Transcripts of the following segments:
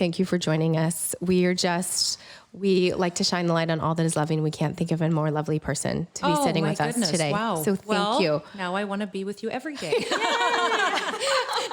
Thank you for joining us. We like to shine the light on all that is loving. We can't think of a more lovely person to be sitting with us today. Wow. So thank you. Now I want to be with you every day. Now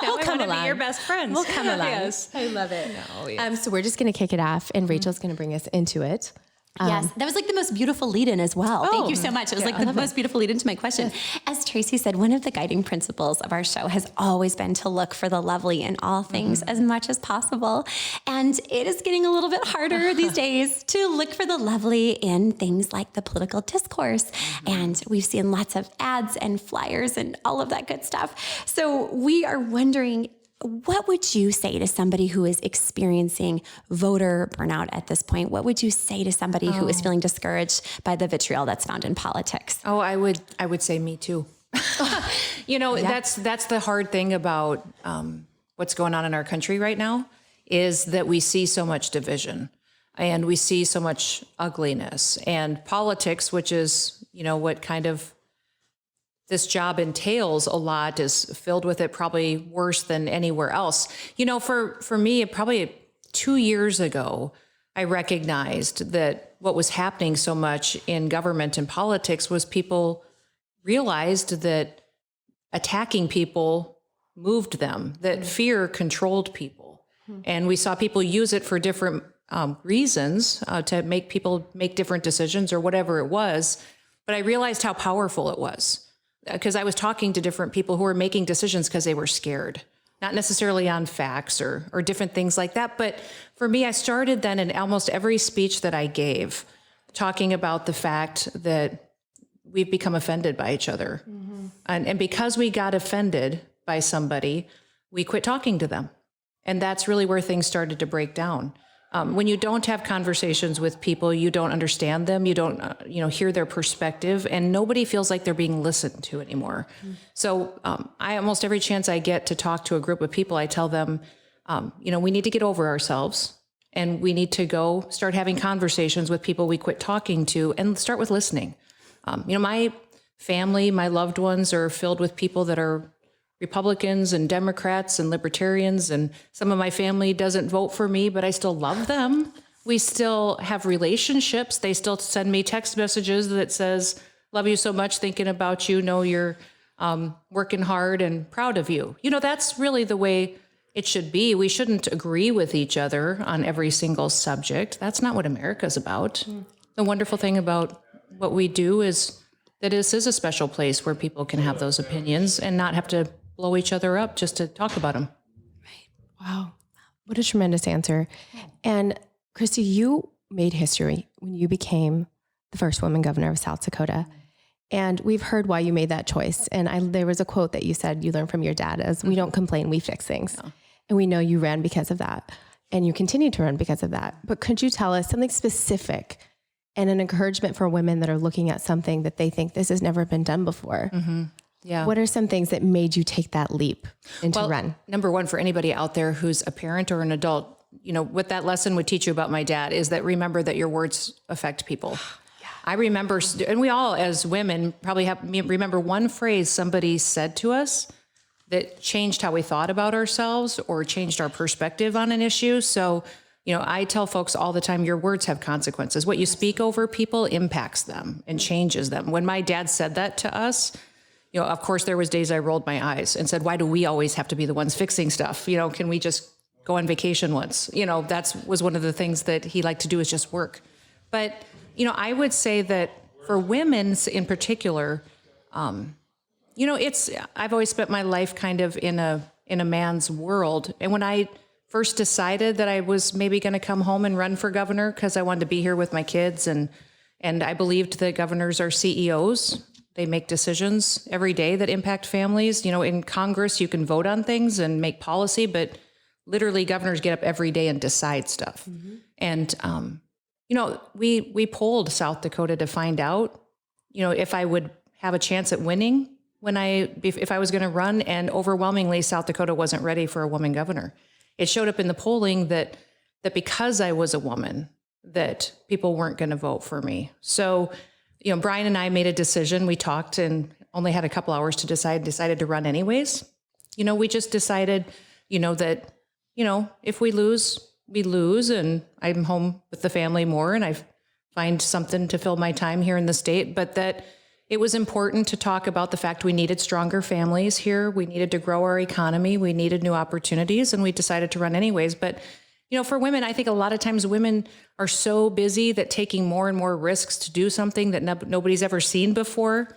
We'll I want to be your best friends. We'll come along. Yes. I love it. No, yes. So we're just going to kick it off, and Rachel's going to bring us into it. Yes, that was like the most beautiful lead-in as well. Thank you so much. It was like the most beautiful lead-in to my question. Yes. As Tracy said, one of the guiding principles of our show has always been to look for the lovely in all things as much as possible. And it is getting a little bit harder these days to look for the lovely in things like the political discourse. And we've seen lots of ads and flyers and all of that good stuff. So we are wondering, what would you say to somebody who is experiencing voter burnout at this point? What would you say to somebody who is feeling discouraged by the vitriol that's found in politics? Oh, I would say me too. That's the hard thing about what's going on in our country right now is that we see so much division and we see so much ugliness, and politics, which is, what kind of this job entails a lot, is filled with it, probably worse than anywhere else. For me, probably 2 years ago, I recognized that what was happening so much in government and politics was people realized that attacking people moved them, that fear controlled people. And we saw people use it for different reasons to make people make different decisions or whatever it was. But I realized how powerful it was, because I was talking to different people who were making decisions because they were scared, not necessarily on facts or different things like that. But for me, I started then in almost every speech that I gave, talking about the fact that we've become offended by each other. And because we got offended by somebody, we quit talking to them. And that's really where things started to break down. When you don't have conversations with people, you don't understand them, you don't, hear their perspective, and nobody feels like they're being listened to anymore. So I almost every chance I get to talk to a group of people, I tell them, we need to get over ourselves, and we need to go start having conversations with people we quit talking to, and start with listening. My family, my loved ones are filled with people that are Republicans and Democrats and Libertarians, and some of my family doesn't vote for me, but I still love them. We still have relationships. They still send me text messages that says, love you so much, thinking about you, know you're working hard and proud of you. That's really the way it should be. We shouldn't agree with each other on every single subject. That's not what America's about. The wonderful thing about what we do is that this is a special place where people can have those opinions and not have to blow each other up just to talk about them. Right. Wow. What a tremendous answer. And Kristi, you made history when you became the first woman governor of South Dakota. And we've heard why you made that choice. And there was a quote that you said you learned from your dad as, we don't complain, we fix things. No. And we know you ran because of that. And you continue to run because of that. But could you tell us something specific and an encouragement for women that are looking at something that they think this has never been done before? Yeah. What are some things that made you take that leap into run? Number one, for anybody out there who's a parent or an adult, what that lesson would teach you about my dad is that remember that your words affect people. I remember, and we all as women probably remember one phrase somebody said to us that changed how we thought about ourselves or changed our perspective on an issue. So, I tell folks all the time, your words have consequences. What you speak over people impacts them and changes them. When my dad said that to us, of course, there was days I rolled my eyes and said, why do we always have to be the ones fixing stuff? Can we just go on vacation once? That was one of the things that he liked to do, is just work. But, I would say that for women in particular, I've always spent my life kind of in a man's world. And when I first decided that I was maybe going to come home and run for governor because I wanted to be here with my kids, and I believed that governors are CEOs. They make decisions every day that impact families. In Congress, you can vote on things and make policy, but literally governors get up every day and decide stuff. And, we polled South Dakota to find out, if I would have a chance at winning if I was going to run, and overwhelmingly South Dakota wasn't ready for a woman governor. It showed up in the polling that because I was a woman, that people weren't going to vote for me. So, Brian and I made a decision. We talked and only had a couple hours to decided to run anyways. We just decided, that, if we lose, we lose and I'm home with the family more and I find something to fill my time here in the state, but that it was important to talk about the fact we needed stronger families here. We needed to grow our economy. We needed new opportunities, and we decided to run anyways. But, for women, I think a lot of times women are so busy that taking more and more risks to do something that nobody's ever seen before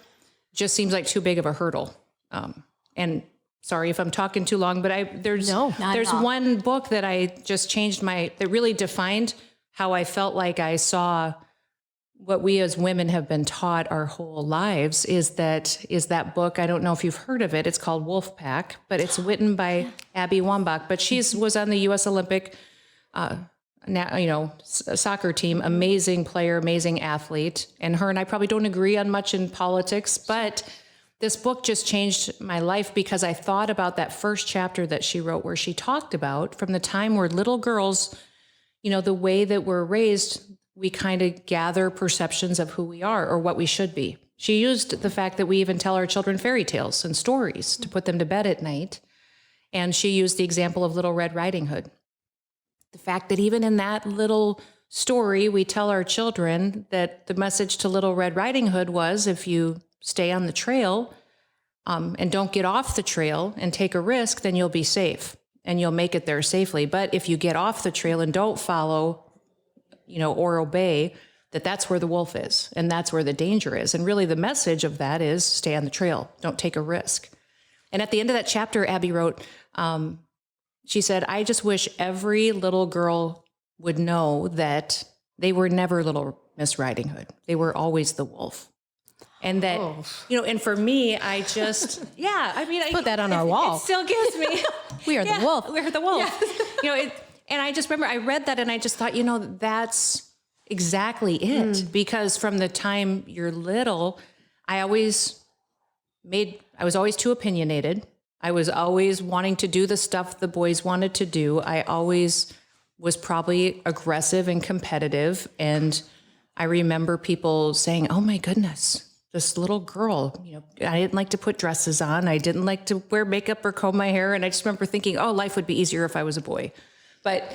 just seems like too big of a hurdle. And sorry if I'm talking too long, but there's one book that I just changed that really defined how I felt like I saw what we as women have been taught our whole lives is that book. I don't know if you've heard of it. It's called Wolfpack, but it's written by Abby Wambach. But she was on the U.S. Olympic, soccer team. Amazing player, amazing athlete. And her and I probably don't agree on much in politics, but this book just changed my life because I thought about that first chapter that she wrote where she talked about from the time we're little girls, the way that we're raised, we kind of gather perceptions of who we are or what we should be. She used the fact that we even tell our children fairy tales and stories to put them to bed at night. And she used the example of Little Red Riding Hood. The fact that even in that little story, we tell our children that the message to Little Red Riding Hood was if you stay on the trail and don't get off the trail and take a risk, then you'll be safe and you'll make it there safely. But if you get off the trail and don't follow or obey, that's where the wolf is and that's where the danger is. And really the message of that is stay on the trail, don't take a risk. And at the end of that chapter, Abby wrote, she said, I just wish every little girl would know that they were never Little Miss Riding Hood. They were always the wolf. And that, and for me, I just, I put that on our wall. It still gives me. We are the wolf. We're the wolf. Yeah. And I just remember I read that and I just thought, that's exactly it. Because from the time you're little, I was always too opinionated. I was always wanting to do the stuff the boys wanted to do. I always was probably aggressive and competitive. And I remember people saying, oh my goodness, this little girl, I didn't like to put dresses on. I didn't like to wear makeup or comb my hair. And I just remember thinking, oh, life would be easier if I was a boy. But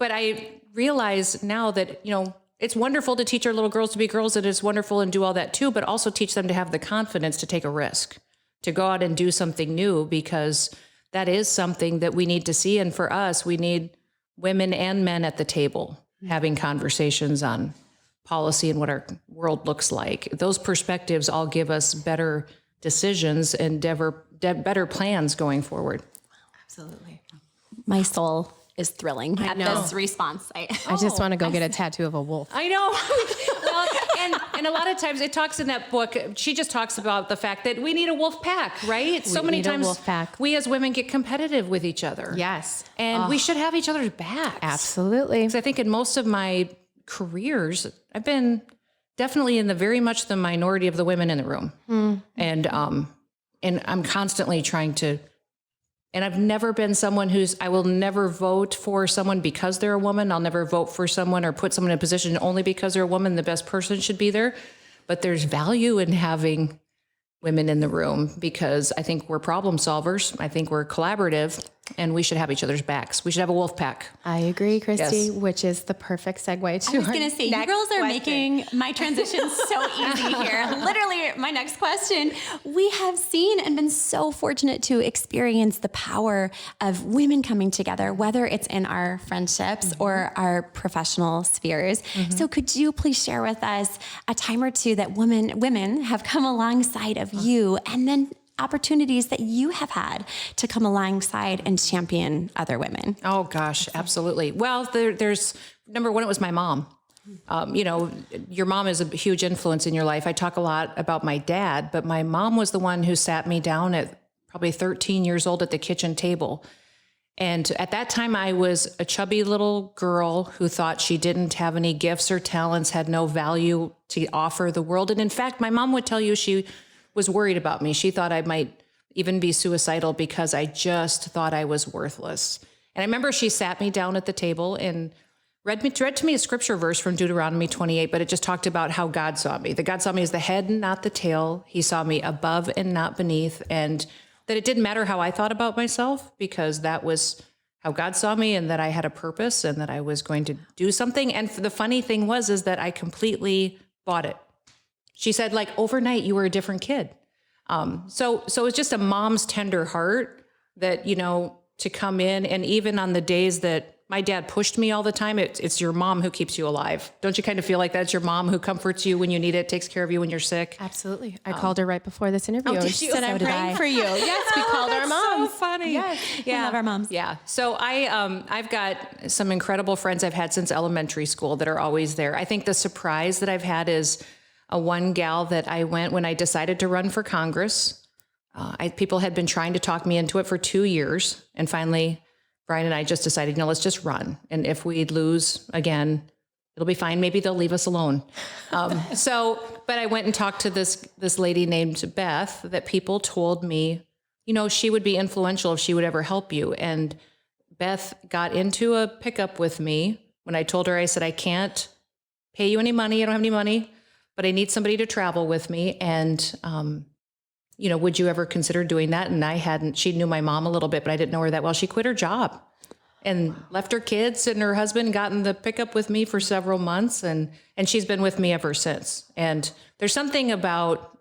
I realize now that, it's wonderful to teach our little girls to be girls, and it's wonderful and do all that too, but also teach them to have the confidence to take a risk, to go out and do something new, because that is something that we need to see. And for us, we need women and men at the table having conversations on policy and what our world looks like. Those perspectives all give us better decisions and better plans going forward. Absolutely. My soul is thrilling at this response. I just want to go get a tattoo of a wolf. I know. Well, and a lot of times it talks in that book, she just talks about the fact that we need a wolf pack, right? So many times we as women get competitive with each other. Yes. And we should have each other's backs. Absolutely. Because I think in most of my careers, I've been definitely in very much the minority of the women in the room. And I'm constantly trying to. And I've never been someone I will never vote for someone because they're a woman. I'll never vote for someone or put someone in a position only because they're a woman. The best person should be there. But there's value in having women in the room because I think we're problem solvers. I think we're collaborative and we should have each other's backs. We should have a wolf pack. I agree, Kristi, which is the perfect segue to I was going to say, you girls are making my transition so easy here. Literally, my next question. We have seen and been so fortunate to experience the power of women coming together, whether it's in our friendships or our professional spheres. So could you please share with us a time or two that women have come alongside of you, and then opportunities that you have had to come alongside and champion other women? Oh gosh, absolutely. Well, there's number one, it was my mom. Your mom is a huge influence in your life. I talk a lot about my dad, but my mom was the one who sat me down at probably 13 years old at the kitchen table. And at that time I was a chubby little girl who thought she didn't have any gifts or talents, had no value to offer the world. And in fact, my mom would tell you she was worried about me. She thought I might even be suicidal because I just thought I was worthless. And I remember she sat me down at the table and read to me a scripture verse from Deuteronomy 28, but it just talked about how God saw me. That God saw me as the head and not the tail. He saw me above and not beneath. And that it didn't matter how I thought about myself because that was how God saw me and that I had a purpose and that I was going to do something. And the funny thing is that I completely bought it. She said, like, overnight, you were a different kid. So it's just a mom's tender heart that, to come in. And even on the days that my dad pushed me all the time, it's your mom who keeps you alive. Don't you kind of feel like that's your mom who comforts you when you need it, takes care of you when you're sick? Absolutely. I called her right before this interview. did She you? said, So I'm did praying I. for you. Yes, we called our moms. So funny. Yes. I love our moms. Yeah. So I've got some incredible friends I've had since elementary school that are always there. I think the surprise that I've had is one gal that I went when I decided to run for Congress. People had been trying to talk me into it for 2 years. And finally, Brian and I just decided, let's just run. And if we lose again, it'll be fine. Maybe they'll leave us alone. But I went and talked to this lady named Beth that people told me, she would be influential if she would ever help you. And Beth got into a pickup with me when I told her, I said, I can't pay you any money. I don't have any money, but I need somebody to travel with me. And, would you ever consider doing that? And I hadn't. She knew my mom a little bit, but I didn't know her that well. She quit her job and left her kids and her husband, got in the pickup with me for several months. And she's been with me ever since. And there's something about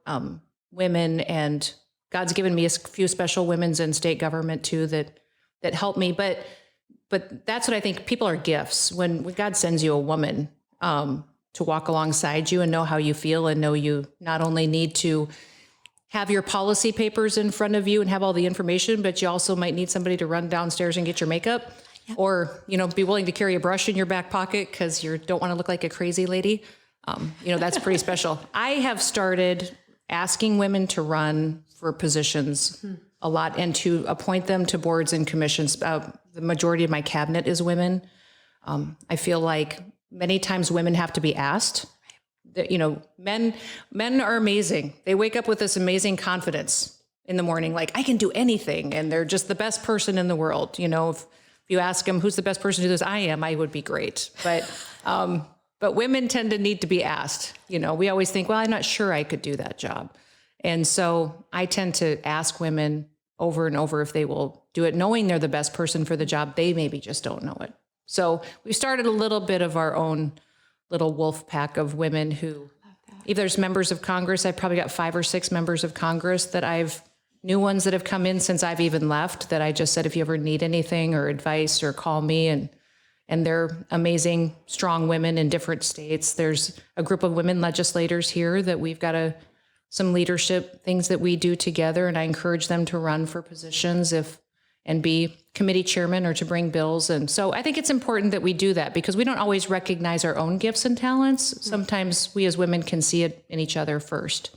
women, and God's given me a few special women's in state government too that help me. But that's what I think. People are gifts. When God sends you a woman to walk alongside you and know how you feel and know you not only need to have your policy papers in front of you and have all the information, but you also might need somebody to run downstairs and get your makeup. Yep. Or, be willing to carry a brush in your back pocket because you don't want to look like a crazy lady. That's pretty special. I have started asking women to run for positions a lot and to appoint them to boards and commissions. The majority of my cabinet is women. I feel like many times women have to be asked. Men are amazing. They wake up with this amazing confidence in the morning, like, I can do anything. And they're just the best person in the world. If you ask them, who's the best person to do this? I would be great. But women tend to need to be asked. We always think, well, I'm not sure I could do that job. And so I tend to ask women over and over if they will do it, knowing they're the best person for the job. They maybe just don't know it. So we started a little bit of our own little wolf pack of women who, if there's members of Congress, I've probably got 5 or 6 members of Congress that new ones that have come in since I've even left, that I just said, if you ever need anything or advice, or call me. And they're amazing, strong women in different states. There's a group of women legislators here that we've got some leadership things that we do together. And I encourage them to run for positions and be committee chairman or to bring bills. And so I think it's important that we do that because we don't always recognize our own gifts and talents. Sometimes we as women can see it in each other first.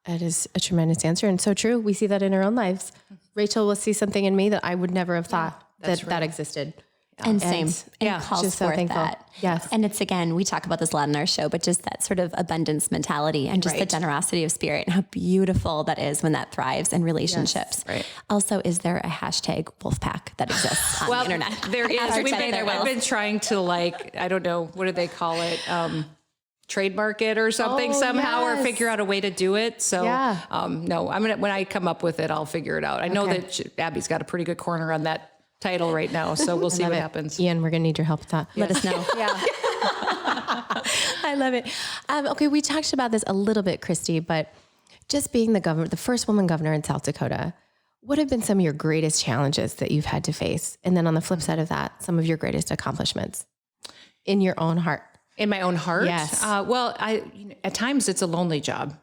That is a tremendous answer and so true. We see that in our own lives. Rachel will see something in me that I would never have thought that existed. And same. And calls just so forth thankful. that. Yes. And it's, again, we talk about this a lot in our show, but just that sort of abundance mentality and just the generosity of spirit and how beautiful that is when that thrives in relationships. Yes. Right. Also, is there a hashtag wolfpack that exists on the internet? There is. I've been trying to, I don't know, what do they call it? Trademark it or something somehow, or figure out a way to do it. So, no, when I come up with it, I'll figure it out. I know that Abby's got a pretty good corner on that title right now. So we'll see what happens. Ian, we're going to need your help with that. Let us know. Yeah. I love it. Okay. We talked about this a little bit, Kristi, but just being the first woman governor in South Dakota, what have been some of your greatest challenges that you've had to face? And then on the flip side of that, some of your greatest accomplishments in your own heart? In my own heart? Yes. At times it's a lonely job.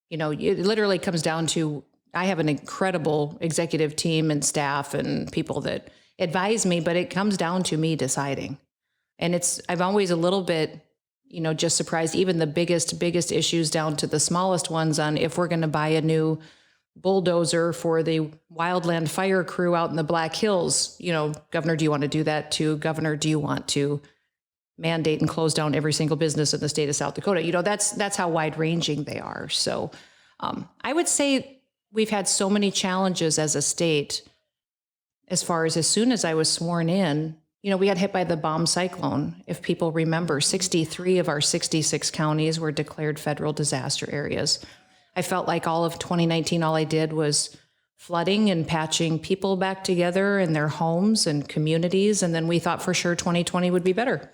It literally comes down to, I have an incredible executive team and staff and people that advise me, but it comes down to me deciding. And I'm always a little bit, just surprised, even the biggest issues down to the smallest ones on if we're going to buy a new bulldozer for the wildland fire crew out in the Black Hills. Governor, do you want to do that too? Governor, do you want to mandate and close down every single business in the state of South Dakota? That's how wide ranging they are. So I would say we've had so many challenges as a state as far as soon as I was sworn in, we got hit by the bomb cyclone. If people remember, 63 of our 66 counties were declared federal disaster areas. I felt like all of 2019, all I did was flooding and patching people back together in their homes and communities. And then we thought for sure 2020 would be better.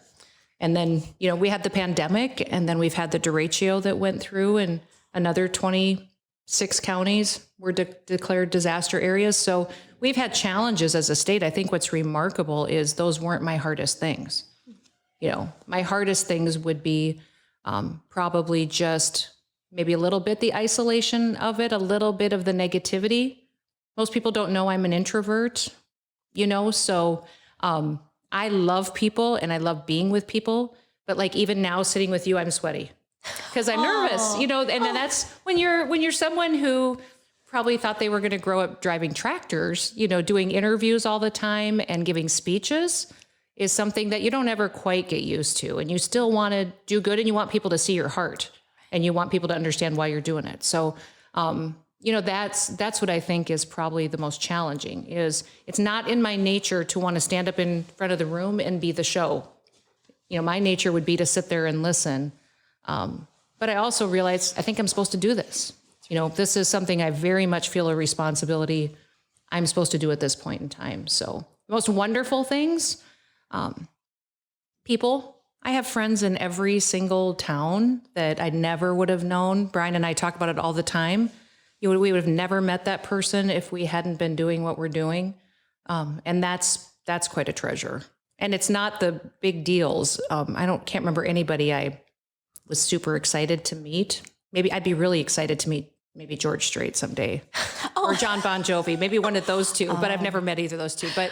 And then, we had the pandemic, and then we've had the derecho that went through, and another 26 counties were declared disaster areas. So we've had challenges as a state. I think what's remarkable is those weren't my hardest things. My hardest things would be probably just maybe a little bit the isolation of it, a little bit of the negativity. Most people don't know I'm an introvert, so I love people and I love being with people. But like even now sitting with you, I'm sweaty because I'm nervous, and then that's when you're someone who probably thought they were going to grow up driving tractors, doing interviews all the time and giving speeches is something that you don't ever quite get used to. And you still want to do good, and you want people to see your heart, and you want people to understand why you're doing it. So, that's what I think is probably the most challenging. Is it's not in my nature to want to stand up in front of the room and be the show. My nature would be to sit there and listen. But I also realize I think I'm supposed to do this. This is something I very much feel a responsibility I'm supposed to do at this point in time. So the most wonderful things, people. I have friends in every single town that I never would have known. Brian and I talk about it all the time. We would have never met that person if we hadn't been doing what we're doing. And that's quite a treasure. And it's not the big deals. Can't remember anybody I was super excited to meet. Maybe I'd be really excited to meet maybe George Strait someday or John Bon Jovi, maybe one of those two, but I've never met either of those two. But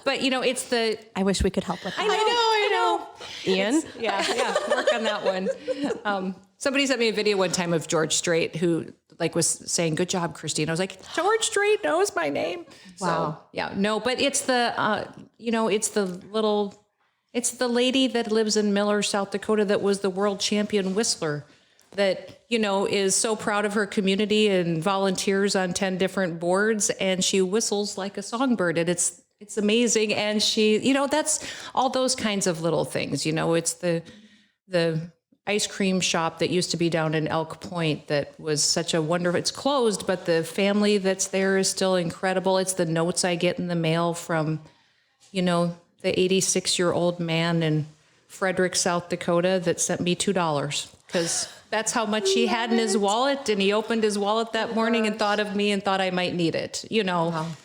it's the, I wish we could help with that. I know. Ian? Yeah, work on that one. Somebody sent me a video one time of George Strait who was saying, "Good job, Kristi." And I was like, George Strait knows my name. Wow. So, but it's the, it's the lady that lives in Miller, South Dakota, that was the world champion whistler that, is so proud of her community and volunteers on 10 different boards. And she whistles like a songbird, and it's amazing. And she, that's all those kinds of little things, it's the ice cream shop that used to be down in Elk Point that was such a wonderful, it's closed, but the family that's there is still incredible. It's the notes I get in the mail from, the 86-year-old man in Frederick, South Dakota that sent me $2 because that's how much he had in his wallet. And he opened his wallet that morning and thought of me and thought I might need it.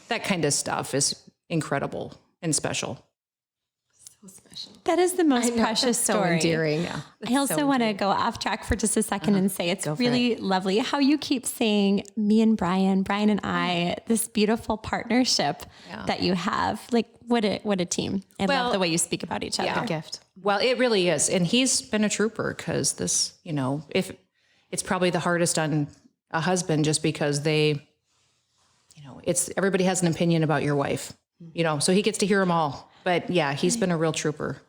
That kind of stuff is incredible and special. That is the most precious so story. endearing. Yeah, I also want to go off track for just a second and say it's really lovely how you keep saying me and Brian and I, this beautiful partnership that you have. Like what a team. I love the way you speak about each other. A gift. Well, it really is. And he's been a trooper because this, if it's probably the hardest on a husband just because they, everybody has an opinion about your wife, so he gets to hear them all. But yeah, he's been a real trooper.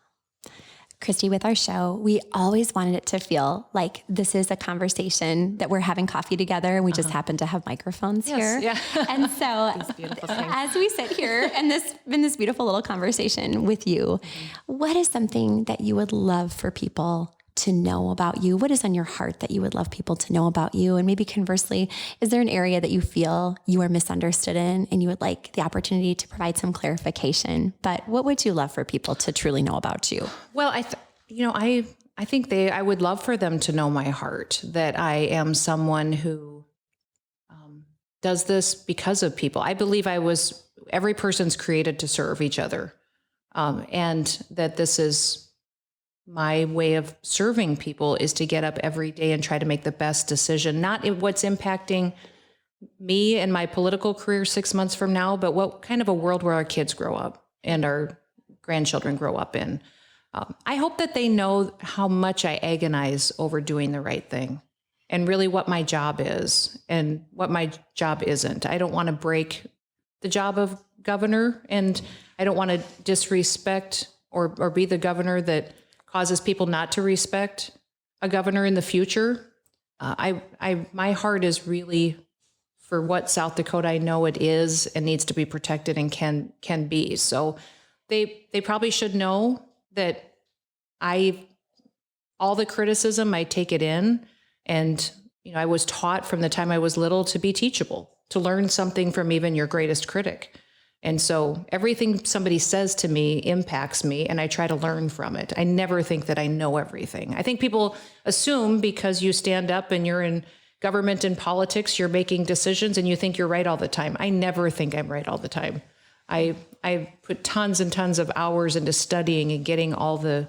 Kristi, with our show, we always wanted it to feel like this is a conversation that we're having coffee together and we just happen to have microphones here. Yeah. And so as we sit here in this beautiful little conversation with you, what is something that you would love for people to know about you? What is on your heart that you would love people to know about you? And maybe conversely, is there an area that you feel you are misunderstood in and you would like the opportunity to provide some clarification? But what would you love for people to truly know about you? Well, I think I would love for them to know my heart, that I am someone who does this because of people. I believe every person's created to serve each other. And that this is my way of serving people is to get up every day and try to make the best decision, not in what's impacting me and my political career 6 months from now, but what kind of a world where our kids grow up and our grandchildren grow up in. I hope that they know how much I agonize over doing the right thing and really what my job is and what my job isn't. I don't want to break the job of governor, and I don't want to disrespect or be the governor that causes people not to respect a governor in the future. My heart is really for what South Dakota I know it is and needs to be protected and can be. So they probably should know that all the criticism, I take it in. And, I was taught from the time I was little to be teachable, to learn something from even your greatest critic. And so everything somebody says to me impacts me, and I try to learn from it. I never think that I know everything. I think people assume because you stand up and you're in government and politics, you're making decisions and you think you're right all the time. I never think I'm right all the time. I put tons and tons of hours into studying and getting all the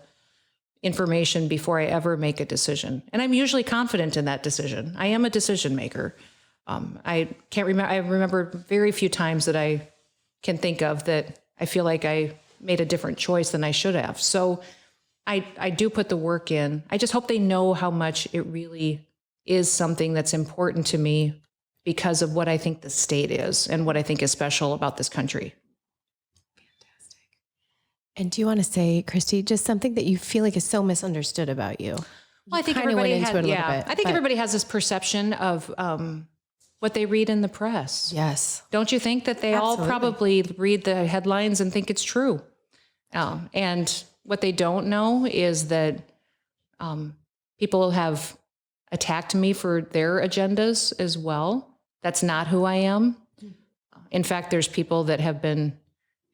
information before I ever make a decision. And I'm usually confident in that decision. I am a decision maker. I remember very few times that I can think of that I feel like I made a different choice than I should have. So I do put the work in. I just hope they know how much it really is something that's important to me because of what I think the state is and what I think is special about this country. Fantastic. And do you want to say, Kristi, just something that you feel like is so misunderstood about you? Well, I think everybody everybody has this perception of what they read in the press. Yes. Don't you think that they all probably read the headlines and think it's true? And what they don't know is that people have attacked me for their agendas as well. That's not who I am. In fact, there's people that have been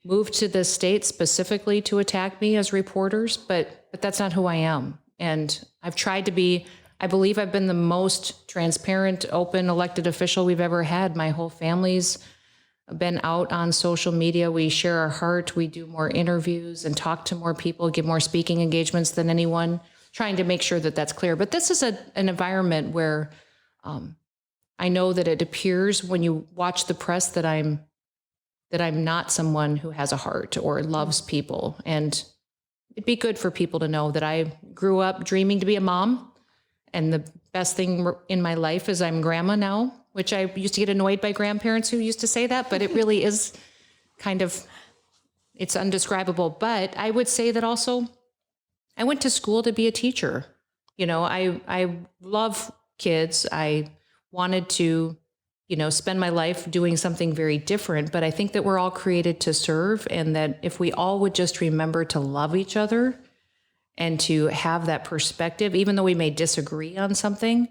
moved to this state specifically to attack me as reporters, but that's not who I am. And I've tried to be, I believe I've been the most transparent, open elected official we've ever had. My whole family's been out on social media. We share our heart. We do more interviews and talk to more people, give more speaking engagements than anyone, trying to make sure that that's clear. But this is an environment where I know that it appears when you watch the press that I'm not someone who has a heart or loves people. And it'd be good for people to know that I grew up dreaming to be a mom. And the best thing in my life is I'm grandma now, which I used to get annoyed by grandparents who used to say that, but it really is kind of, it's undescribable. But I would say that also I went to school to be a teacher. You know, I love kids. I wanted to, spend my life doing something very different, but I think that we're all created to serve, and that if we all would just remember to love each other and to have that perspective, even though we may disagree on something,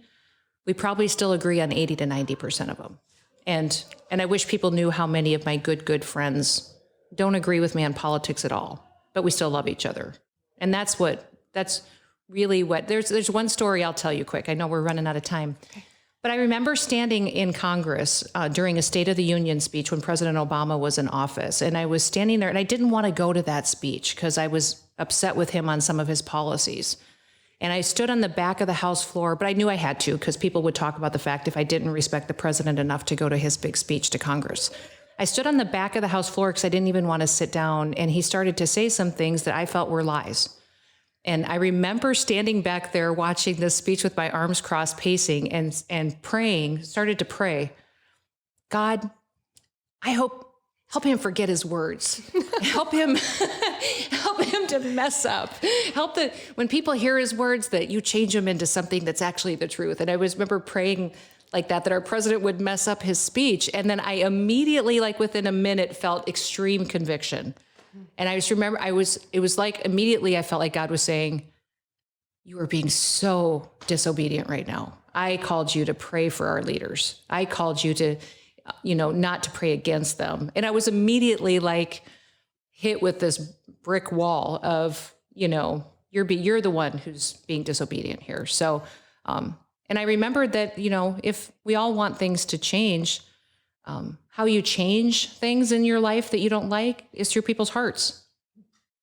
we probably still agree on 80 to 90% of them. And I wish people knew how many of my good friends don't agree with me on politics at all, but we still love each other. And that's really what, there's one story I'll tell you quick. I know we're running out of time. Okay. But I remember standing in Congress during a State of the Union speech when President Obama was in office. And I was standing there and I didn't want to go to that speech because I was upset with him on some of his policies. And I stood on the back of the House floor, but I knew I had to because people would talk about the fact if I didn't respect the president enough to go to his big speech to Congress. I stood on the back of the House floor because I didn't even want to sit down. And he started to say some things that I felt were lies. And I remember standing back there watching this speech with my arms crossed, pacing and praying, started to pray, God, I help him forget his words. help him to mess up. Help that when people hear his words, that you change them into something that's actually the truth. And I remember praying like that our president would mess up his speech. And then I immediately, like within a minute, felt extreme conviction. And I just remember it was like immediately I felt like God was saying, you are being so disobedient right now. I called you to pray for our leaders. I called you to, not to pray against them. And I was immediately like hit with this brick wall of, you're the one who's being disobedient here. So, and I remembered that, if we all want things to change, how you change things in your life that you don't like is through people's hearts.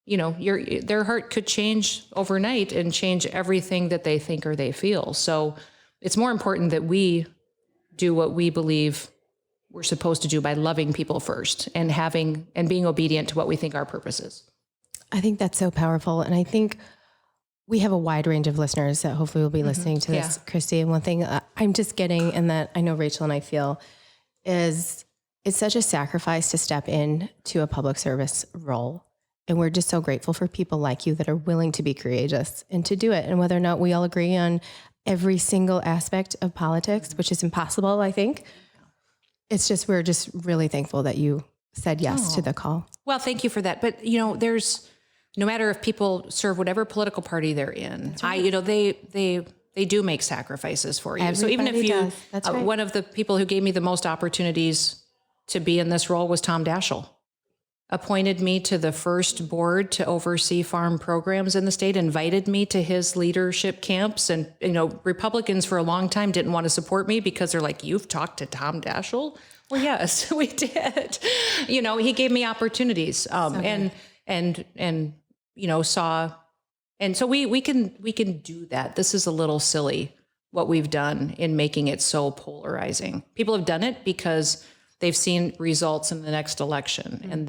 Their heart could change overnight and change everything that they think or they feel. So it's more important that we do what we believe we're supposed to do by loving people first and being obedient to what we think our purpose is. I think that's so powerful. And I think we have a wide range of listeners that hopefully will be listening to this, Kristi. And one thing I'm just getting, and that I know Rachel and I feel, is it's such a sacrifice to step in to a public service role. And we're just so grateful for people like you that are willing to be courageous and to do it. And whether or not we all agree on every single aspect of politics, which is impossible, I think, we're just really thankful that you said yes to the call. Well, thank you for that. But, there's, no matter if people serve whatever political party they're in, right. they do make sacrifices for you. So even if Everybody you, does. That's right. one of the people who gave me the most opportunities to be in this role was Tom Daschle. Appointed me to the first board to oversee farm programs in the state, invited me to his leadership camps. And, Republicans for a long time didn't want to support me because they're like, you've talked to Tom Daschle? Well, yes, we did. He gave me opportunities, and saw, and so we can do that. This is a little silly what we've done in making it so polarizing. People have done it because they've seen results in the next election,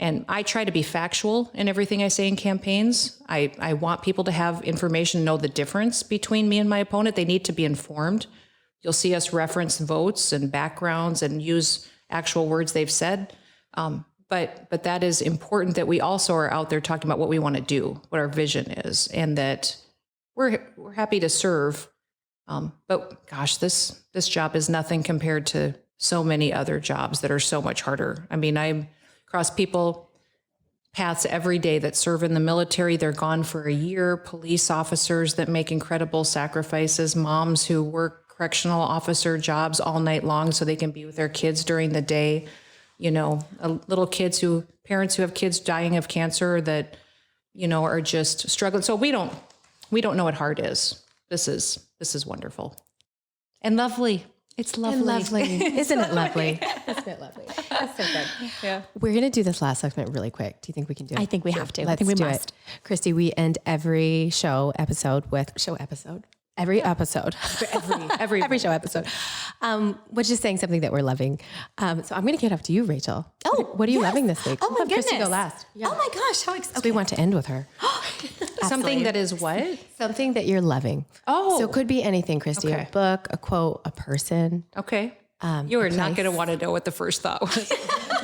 and I try to be factual in everything I say in campaigns. I want people to have information, know the difference between me and my opponent. They need to be informed. You'll see us reference votes and backgrounds and use actual words they've said. But that is important, that we also are out there talking about what we want to do, what our vision is, and that we're happy to serve. But gosh, this job is nothing compared to so many other jobs that are so much harder. I mean, I cross people paths every day that serve in the military. They're gone for a year. Police officers that make incredible sacrifices. Moms who work correctional officer jobs all night long so they can be with their kids during the day. Parents who have kids dying of cancer that, are just struggling. So we don't know what hard is. This is wonderful and lovely. It's lovely. And lovely. Isn't it lovely? Isn't it lovely? That's so good. Yeah. We're going to do this last segment really quick. Do you think we can do it? I think we have to. Let's I think we do must. it. Kristi, we end every show episode with every episode, every show episode, which is saying something that we're loving. So I'm going to get up to you, Rachel. Oh, what are you loving this week? Oh my goodness. Kristi go last. Yeah. Oh my gosh. How exciting. We want to end with her. Something that is what? Something that you're loving. Oh. So it could be anything, Kristi. Okay. A book, a quote, a person. Okay. You are not going to want to know what the first thought was.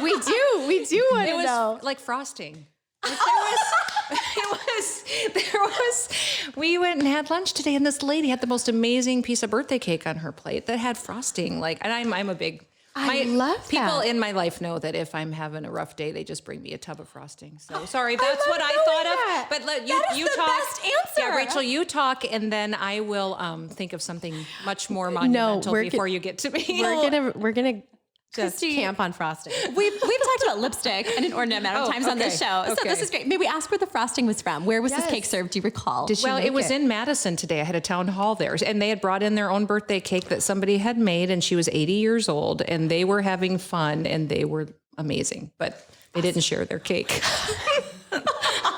We do want to know. Like frosting. We went and had lunch today, and this lady had the most amazing piece of birthday cake on her plate that had frosting. And I'm a big, I love that. People in my life know that if I'm having a rough day, they just bring me a tub of frosting. So sorry, that's what I thought of. But you talk. Best answer. Yeah, Rachel, you talk, and then I will think of something much more monumental before you get to me. We're gonna just Kristi, camp on frosting. We've talked about lipstick an inordinate amount of times on this show. So this is great. Maybe we ask where the frosting was from. Where was this cake served? Do you recall? Well, it was in Madison today. I had a town hall there, and they had brought in their own birthday cake that somebody had made, and she was 80 years old, and they were having fun, and they were amazing, but they didn't share their cake.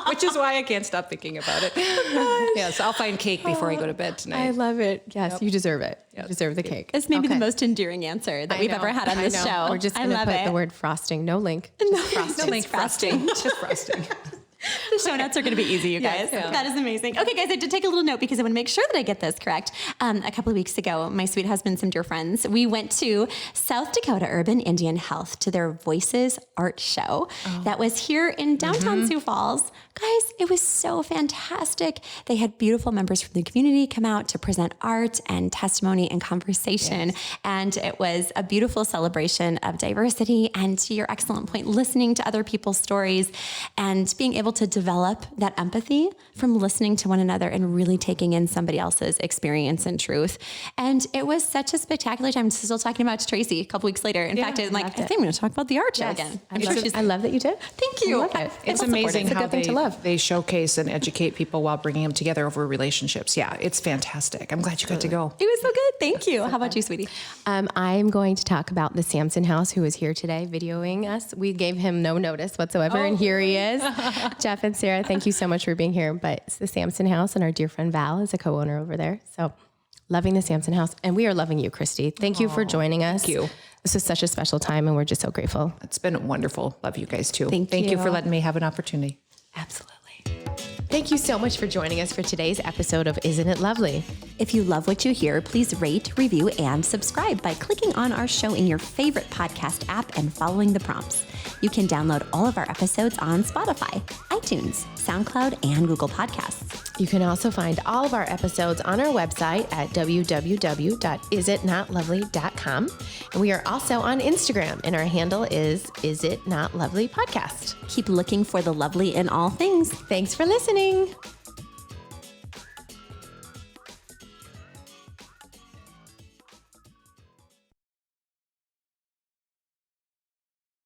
Which is why I can't stop thinking about it. Yes, I'll find cake before I go to bed tonight. I love it. Yes, you deserve it. You deserve the cake. It's maybe the most endearing answer that we've ever had on this show. We're just going to put the word frosting. No link. Just frosting. No link, frosting. Just frosting. The show notes are going to be easy, you guys. Yeah. That is amazing. Okay, guys, I did take a little note because I want to make sure that I get this correct. A couple of weeks ago, my sweet husband, some dear friends, we went to South Dakota Urban Indian Health to their Voices art show that was here in downtown Sioux Falls. Guys, it was so fantastic. They had beautiful members from the community come out to present art and testimony and conversation. Yes. And it was a beautiful celebration of diversity and, to your excellent point, listening to other people's stories and being able to develop that empathy from listening to one another and really taking in somebody else's experience and truth. And it was such a spectacular time. I'm still talking about Tracy a couple weeks later. In fact, I'm like, I think I'm going to talk about the art show again. I love that you did. Thank you. I love it. It's amazing it's a how good thing to love. they showcase and educate people while bringing them together over relationships. Yeah, it's fantastic. I'm glad you got to go. It was so good. Thank you. How about you, sweetie? I'm going to talk about the Sampson House, who is here today videoing us. We gave him no notice whatsoever, and here he is. Jeff and Sarah, thank you so much for being here. But it's the Sampson House, and our dear friend Val is a co-owner over there. So loving the Sampson House, and we are loving you, Kristi. Thank you for joining us. Thank you. This is such a special time, and we're just so grateful. It's been wonderful. Love you guys too. Thank you for letting me have an opportunity. Absolutely. Thank you so much for joining us for today's episode of Isn't It Lovely? If you love what you hear, please rate, review, and subscribe by clicking on our show in your favorite podcast app and following the prompts. You can download all of our episodes on Spotify, iTunes, SoundCloud, and Google Podcasts. You can also find all of our episodes on our website at www.isitnotlovely.com. And we are also on Instagram, and our handle is Is It Not Lovely Podcast. Keep looking for the lovely in all things. Thanks for listening.